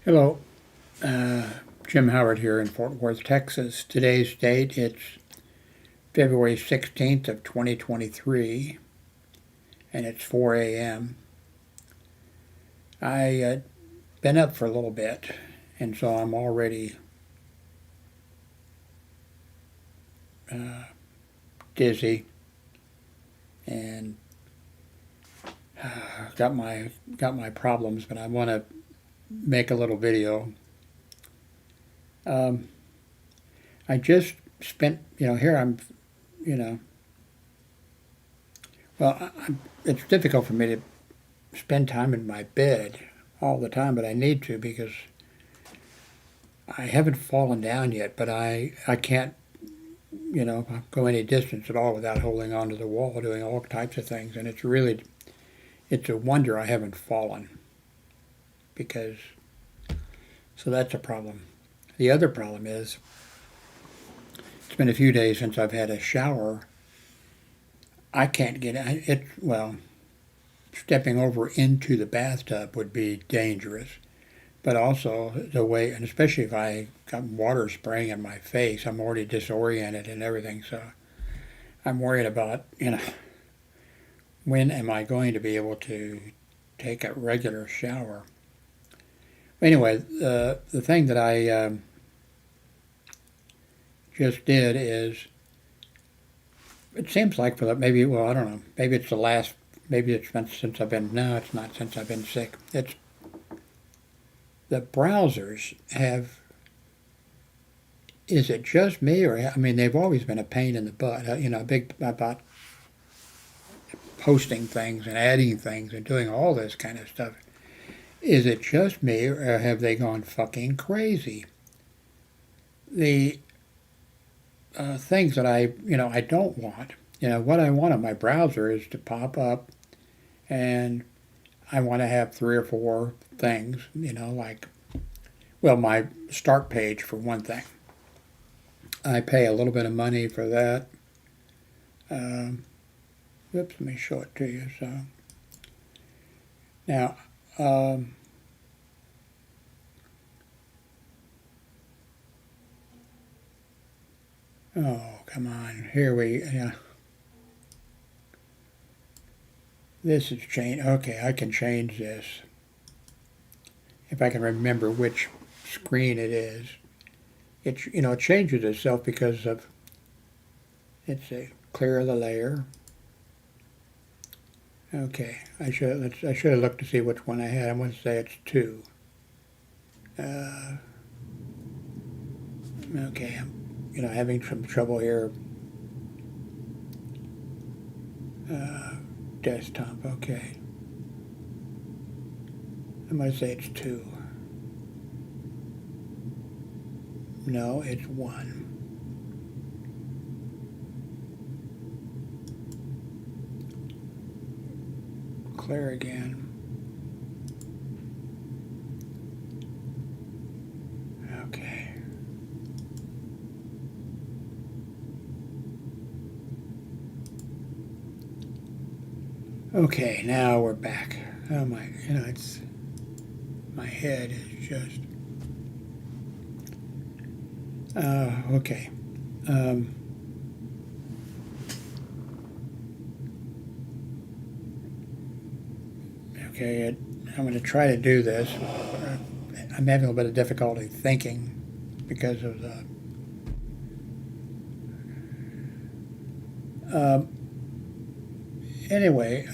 Hello, uh, Jim Howard here in Fort Worth, Texas. Today's date, it's February 16th of 2023, and it's 4 a.m. I been up for a little bit, and so I'm already uh, dizzy and got my problems, but I want to make a little video. Um, I just spent, here I'm, you know, well, it's difficult for me to spend time in my bed all the time, but I need to because I haven't fallen down yet, but I can't, go any distance at all without holding onto the wall, doing all types of things. And it's a wonder I haven't fallen because, so that's a problem. The other problem is it's been a few days since I've had a shower. I can't get it. Well, stepping over into the bathtub would be dangerous. But also the way, and especially if I got water spraying in my face, I'm already disoriented and everything. So I'm worried about, when am I going to be able to take a regular shower? Anyway, the thing that I just did is, it seems like for the, maybe, well, I don't know, maybe it's the last, maybe it's been since I've been, no, it's not since I've been sick. It's the browsers have, is it just me or, I mean, they've always been a pain in the butt, big about posting things and adding things and doing all this kind of stuff. Is it just me or have they gone fucking crazy? The things that I don't want, what I want on my browser is to pop up and I want to have three or four things, like, well, my start page for one thing. I pay a little bit of money for that. Oops, let me show it to you. So now, oh, come on, here we, this is change. Okay, I can change this if I can remember which screen it is. It changes itself because of, let's see, clear the layer. Okay, I should have looked to see which one I had. I'm going to say it's 2. Okay, I'm having some trouble here. Desktop. Okay, I'm going to say it's 2. No, it's 1. Clear again. Okay. Okay, now we're back. Oh my, it's, my head is just, okay. Okay, I'm going to try to do this. I'm having a little bit of difficulty thinking because of the. Anyway,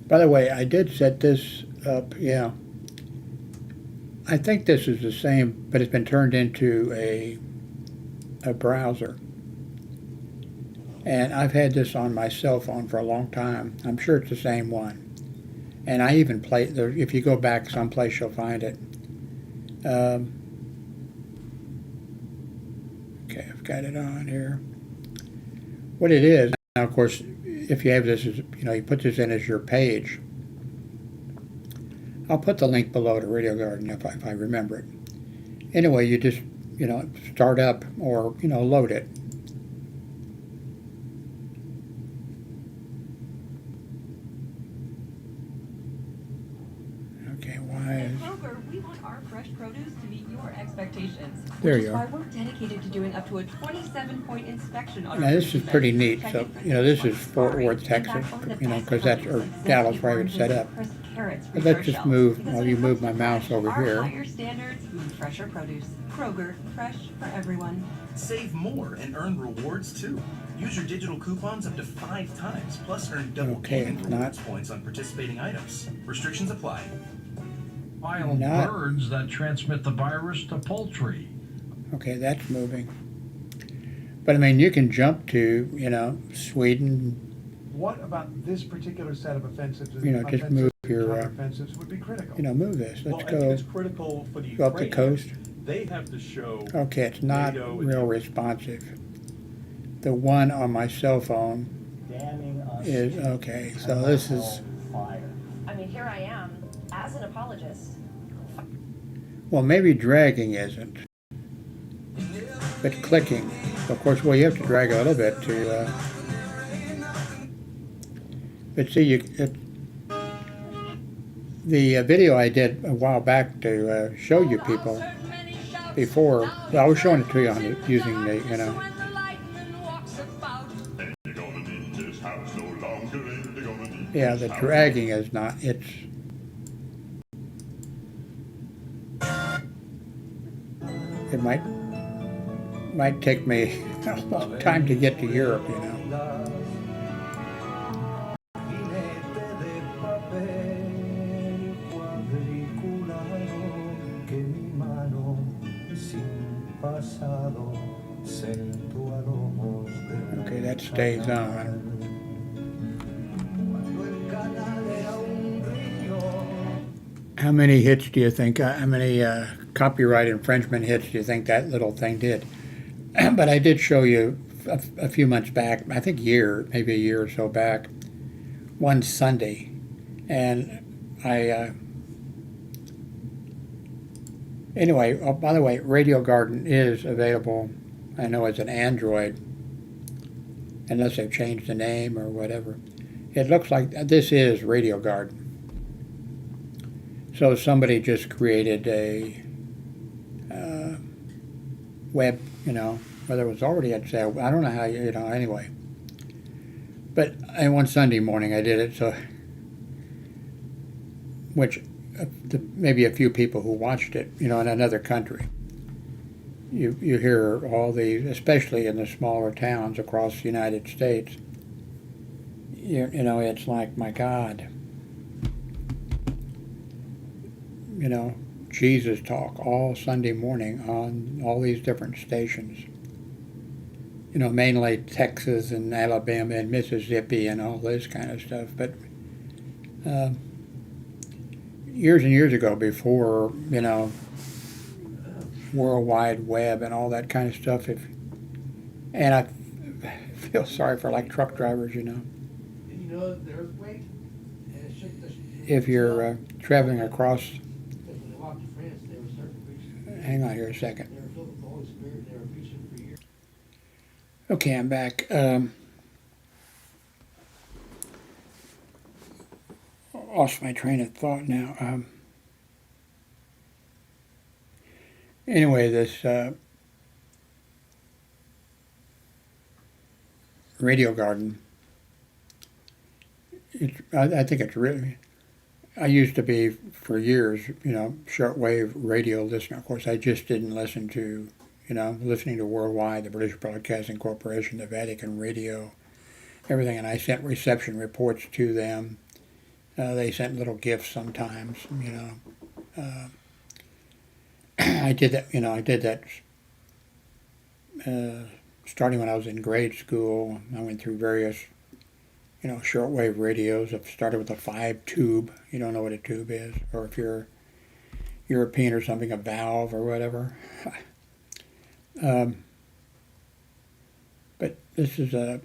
by the way, I did set this up. Yeah, I think this is the same, but it's been turned into a browser. And I've had this on my cell phone for a long time. I'm sure it's the same one. And I even play there. If you go back someplace, you'll find it. Okay, I've got it on here. What it is now, of course, if you have this, as you put this in as your page. I'll put the link below to Radio Garden if I remember it. Anyway, you just start up or load it. There which is you why are. we're dedicated to doing up to a 27-point inspection on Now our this is defense. pretty neat. Check So, it for this things is like Fort scarring, Worth, Texas, feedback from the best because that's, produce or like Dallas zesty where I would oranges set and up. crisp carrots But reach let's our just shelves. move, Because while when you it move comes to my mouse fresh, over our here. higher standards mean fresher produce. Kroger, fresh for everyone. Save more and earn rewards too. Use your digital coupons up to 5 times, plus earn double Okay, gaming it's rewards not, points on participating items. Restrictions apply. Wild not, birds that transmit the virus to poultry. okay, that's moving. But I mean, you can jump to, Sweden, What about this particular set of offensives, just move your, counteroffensives would be critical? move this. Well, Let's I think go, it's critical for the go up the Ukrainians. coast. They have to show Okay, it's not NATO and real the- responsive. The one on my cell phone damning us is, to okay, so this is, fire. I mean, here I am, as an apologist. well, maybe dragging isn't, but clicking. Of course, well, you have to drag a little bit to, but see, the video I did a while back to show you people before, well, I was showing it to you on using the, yeah, the dragging is not, it's, it might take me a long time to get to Europe, Okay, that stays on. How many hits do you think, how many copyright infringement hits do you think that little thing did? But I did show you a few months back, I think maybe a year or so back, one Sunday, and anyway, oh, by the way, Radio Garden is available, I know, as an Android, unless they've changed the name or whatever. It looks like this is Radio Garden. So somebody just created a web, whether it was already at sale, I don't know how, anyway. But one Sunday morning I did it, so, which maybe a few people who watched it, in another country. You hear all these, especially in the smaller towns across the United States, it's like, my God, Jesus talk all Sunday morning on all these different stations. Mainly Texas and Alabama and Mississippi and all this kind of stuff. But years and years ago, before, World Wide Web and all that kind of stuff, and I feel sorry for like truck drivers, The earthquake? if you're traveling across, hang on here a second. Okay, I'm back. Lost my train of thought now. Anyway, this Radio Garden, I think it's really, I used to be for years, shortwave radio listener. Of course, I just didn't listen to, listening to Worldwide, the British Broadcasting Corporation, the Vatican Radio, everything, and I sent reception reports to them. They sent little gifts sometimes, I did that, starting when I was in grade school. I went through various, shortwave radios. I've started with a 5-tube. You don't know what a tube is, or if you're European or something, a valve or whatever. But this is a,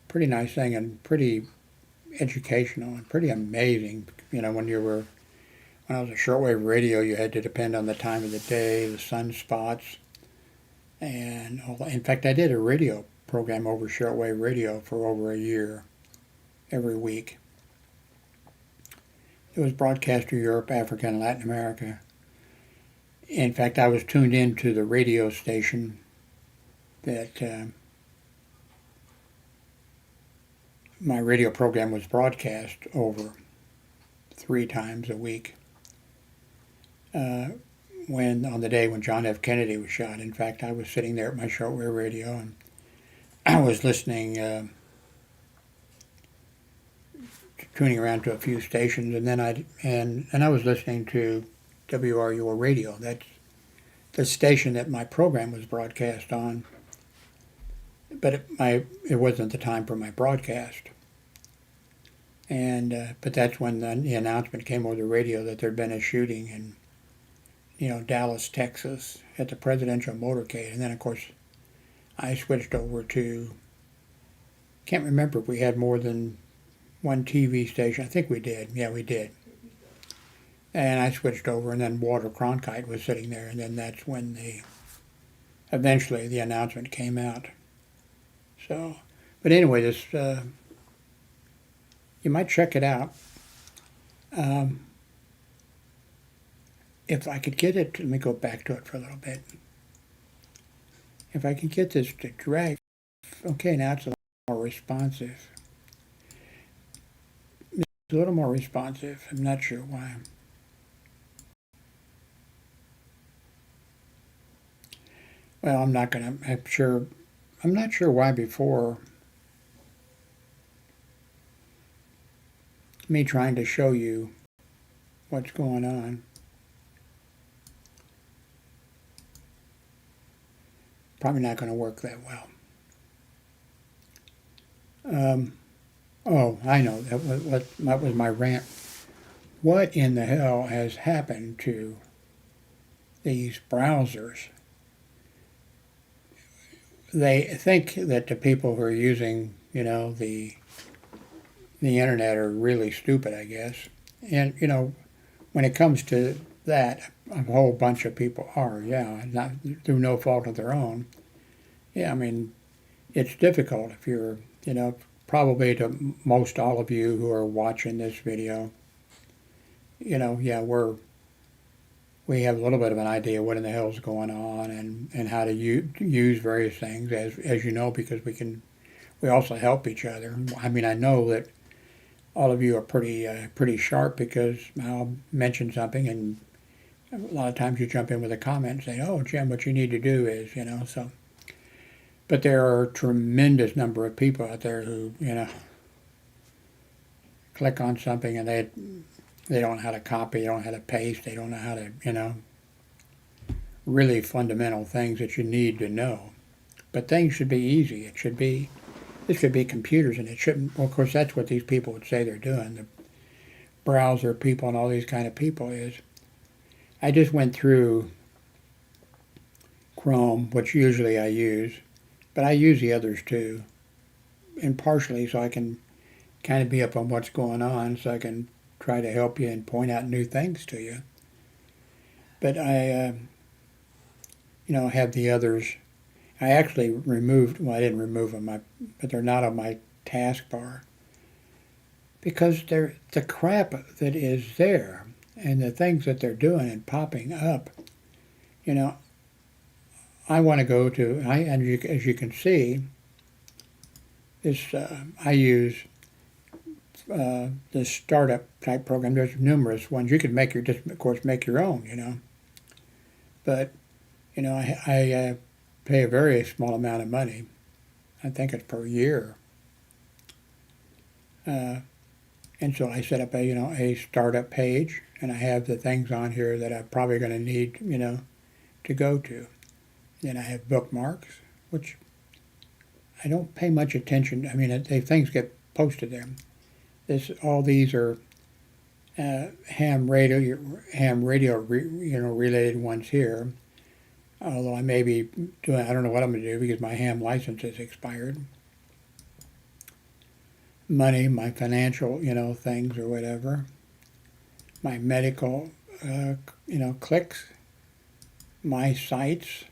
pretty nice thing and pretty educational and pretty amazing. When I was a shortwave radio, you had to depend on the time of the day, the sunspots, and all. In fact, I did a radio program over shortwave radio for over a year, every week. It was broadcast to Europe, Africa, and Latin America. In fact, I was tuned into the radio station that my radio program was broadcast over 3 times a week. When on the day when John F. Kennedy was shot, in fact, I was sitting there at my shortwave radio and I was listening, tuning around to a few stations, and then I was listening to WRUO radio. That's the station that my program was broadcast on, but it wasn't the time for my broadcast. And but that's when the announcement came over the radio that there'd been a shooting in, Dallas, Texas, at the presidential motorcade. And then, of course, I switched over to, can't remember if we had more than one TV station. I think we did. Yeah, we did. And I switched over, and then Walter Cronkite was sitting there, and then that's when eventually the announcement came out. So, but anyway, this, you might check it out. If I could get it, let me go back to it for a little bit. If I could get this to drag, okay, now it's a little more responsive. It's a little more responsive. I'm not sure why. Well, I'm not sure why before me trying to show you what's going on. Probably not going to work that well. Oh, I know. That was my rant. What in the hell has happened to these browsers? They think that the people who are using, the internet are really stupid, I guess. And, when it comes to that, a whole bunch of people are, not through no fault of their own. Yeah, I mean, it's difficult if you're, probably to most all of you who are watching this video, we have a little bit of an idea what in the hell's going on and how to use various things, as you know, because we also help each other. I mean, I know that all of you are pretty sharp, because I'll mention something and a lot of times you jump in with a comment and say, "Oh, Jim, what you need to do is," so. But there are a tremendous number of people out there who, click on something and they don't know how to copy, they don't know how to paste, they don't know how to, really fundamental things that you need to know. But things should be easy. This should be computers, and it shouldn't, well, of course, that's what these people would say they're doing. The browser people and all these kind of people is, I just went through Chrome, which usually I use, but I use the others too, and partially so I can kind of be up on what's going on, so I can try to help you and point out new things to you. But I, have the others. I actually removed, well, I didn't remove them, but they're not on my taskbar, because they're the crap that is there and the things that they're doing and popping up. I want to go to, as you can see, this, I use this startup type program. There's numerous ones. You can of course, make your own, But, I pay a very small amount of money. I think it's per year. And so I set up a startup page, and I have the things on here that I'm probably going to need, to go to. Then I have bookmarks, which I don't pay much attention. I mean, things get posted there. All these are ham radio related ones here. Although I may be doing, I don't know what I'm going to do because my ham license is expired. Money, my financial, things or whatever. My medical, clicks. My sites.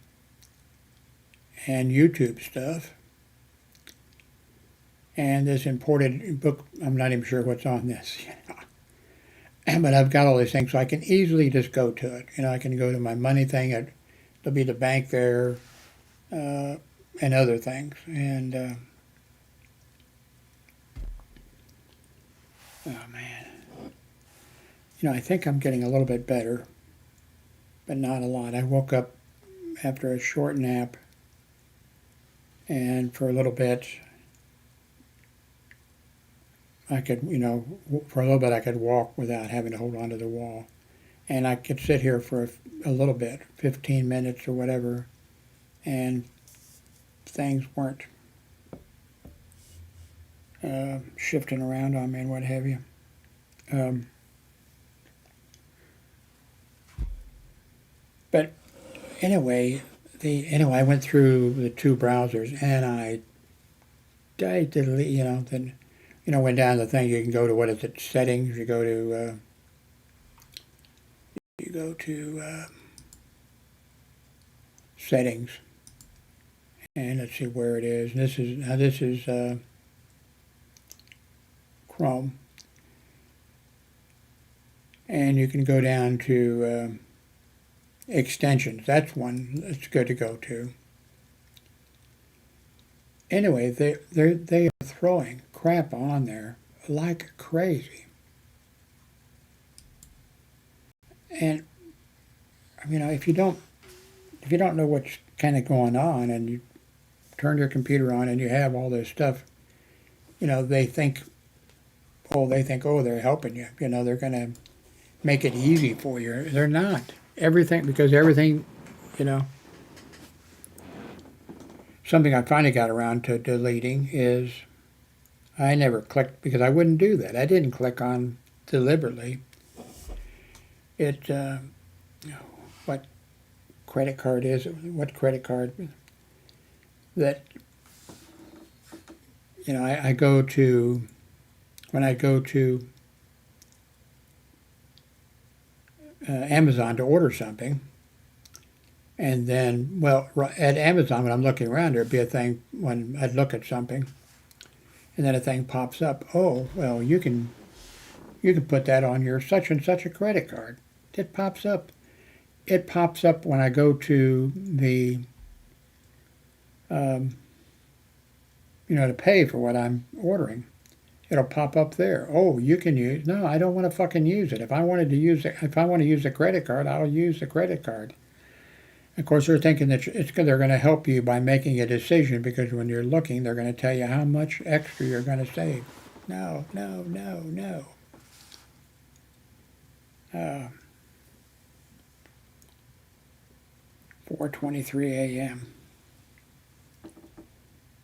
And YouTube stuff. And this imported book, I'm not even sure what's on this. but I've got all these things, so I can easily just go to it. You know, I can go to my money thing. There'll be the bank there, and other things. And oh man, you know, I think I'm getting a little bit better, but not a lot. I woke up after a short nap, and for a little bit, I could, you know, for a little bit I could walk without having to hold on to the wall. And I could sit here for a little bit, 15 minutes or whatever, and things weren't shifting around on me and what have you. But anyway, I went through the two browsers, and I delete, you know, then, you know, went down the thing. You can go to, what is it, settings. You go to settings, and let's see where it is. And this is Chrome, and you can go down to extensions. That's one that's good to go to. Anyway, they are throwing crap on there like crazy. And you know, if you don't know what's kind of going on, and you turn your computer on and you have all this stuff, you know, they think, oh, they're helping you. You know, they're going to make it easy for you. They're not. Because everything, you know, something I finally got around to deleting is I never clicked, because I wouldn't do that. I didn't click on deliberately. What credit card is it? What credit card that, you know, I go to, when I go to Amazon to order something, and then, well, at Amazon, when I'm looking around, there'd be a thing when I'd look at something, and then a thing pops up. Oh, well, you can put that on your such and such a credit card. It pops up. It pops up when I go to the, you know, to pay for what I'm ordering. It'll pop up there. Oh, you can use. No, I don't want to fucking use it. If I want to use a credit card, I'll use the credit card. Of course, they're thinking that they're going to help you by making a decision, because when you're looking, they're going to tell you how much extra you're going to save. No, no, no, no. 4:23 a.m.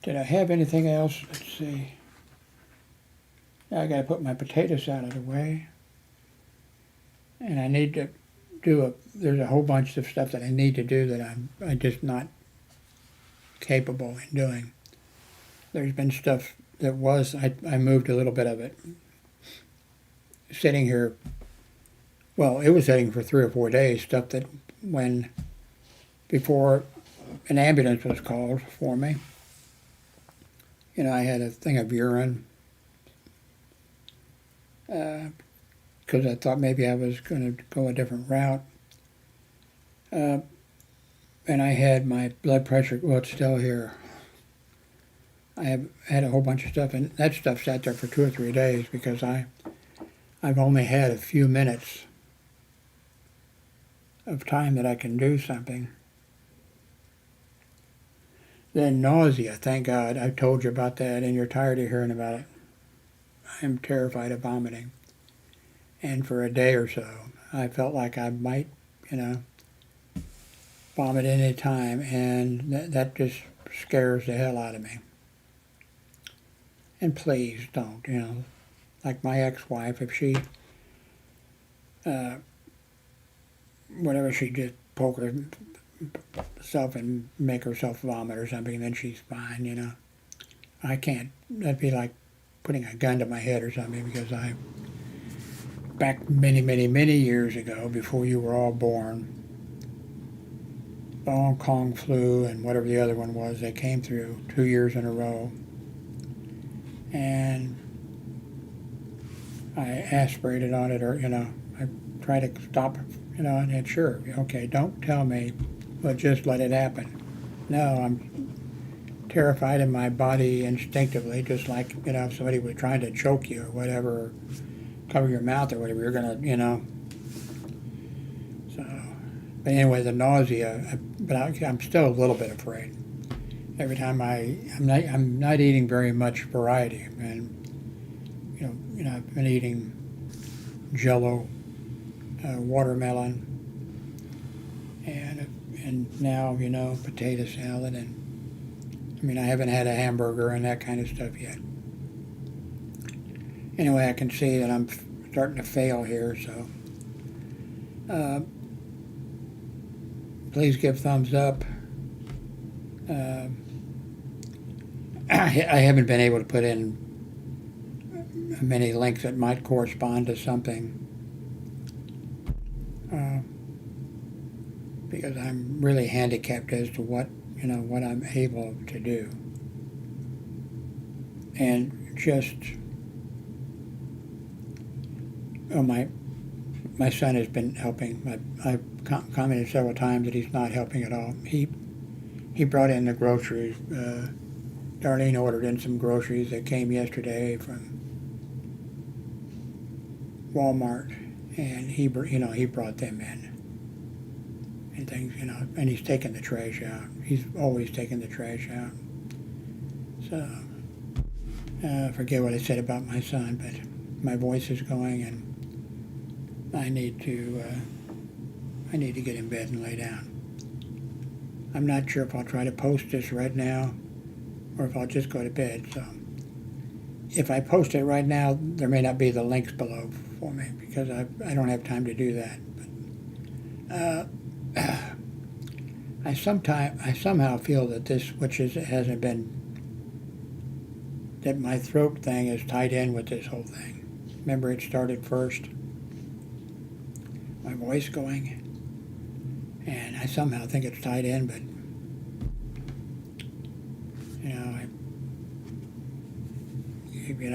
Did I have anything else? Let's see. Now I got to put my potatoes out of the way, and I need to there's a whole bunch of stuff that I need to do that I'm just not capable in doing. There's been stuff that I moved a little bit of it. Sitting here, well, it was sitting for 3 or 4 days, stuff that before an ambulance was called for me, you know, I had a thing of urine, because I thought maybe I was going to go a different route. And I had my blood pressure, well, it's still here. I have had a whole bunch of stuff, and that stuff sat there for 2 or 3 days, because I've only had a few minutes of time that I can do something. Then nausea, thank God, I've told you about that, and you're tired of hearing about it. I am terrified of vomiting. And for a day or so, I felt like I might, you know, vomit any time, and that just scares the hell out of me. And please don't, you know, like my ex-wife, if she, whatever, she just poke herself and make herself vomit or something, and then she's fine, you know. I can't, that'd be like putting a gun to my head or something, because back many, many, many years ago, before you were all born, the Hong Kong flu and whatever the other one was, they came through 2 years in a row. And I aspirated on it, or I try to stop, and sure, okay, don't tell me, but just let it happen. No, I'm terrified in my body instinctively, just like, if somebody was trying to choke you or whatever, or cover your mouth or whatever, you're gonna, So, but anyway, the nausea, but I'm still a little bit afraid. Every time I'm not eating very much variety, and I've been eating Jello, watermelon, and now potato salad, and I haven't had a hamburger and that kind of stuff yet. Anyway, I can see that I'm starting to fail here, so please give thumbs up. I haven't been able to put in many links that might correspond to something because I'm really handicapped as to what I'm able to do, and just my son has been helping. I've commented several times that he's not helping at all. He brought in the groceries. Darlene ordered in some groceries that came yesterday from Walmart, and he brought them in and things, and he's taking the trash out. He's always taking the trash out. So I forget what I said about my son, but my voice is going, and I need to get in bed and lay down. I'm not sure if I'll try to post this right now or if I'll just go to bed. So if I post it right now, there may not be the links below for me because I don't have time to do that. But I somehow feel that this, hasn't been, that my throat thing is tied in with this whole thing. Remember, it started first, my voice going, and I somehow think it's tied in, but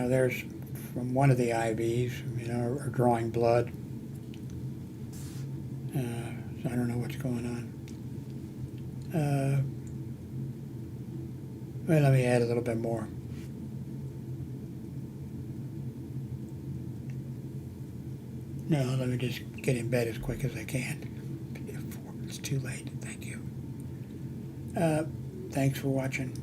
there's from one of the IVs, are drawing blood. So I don't know what's going on. Well, let me add a little bit more. No, let me just get in bed as quick as I can before it's too late. Thank you. Thanks for watching.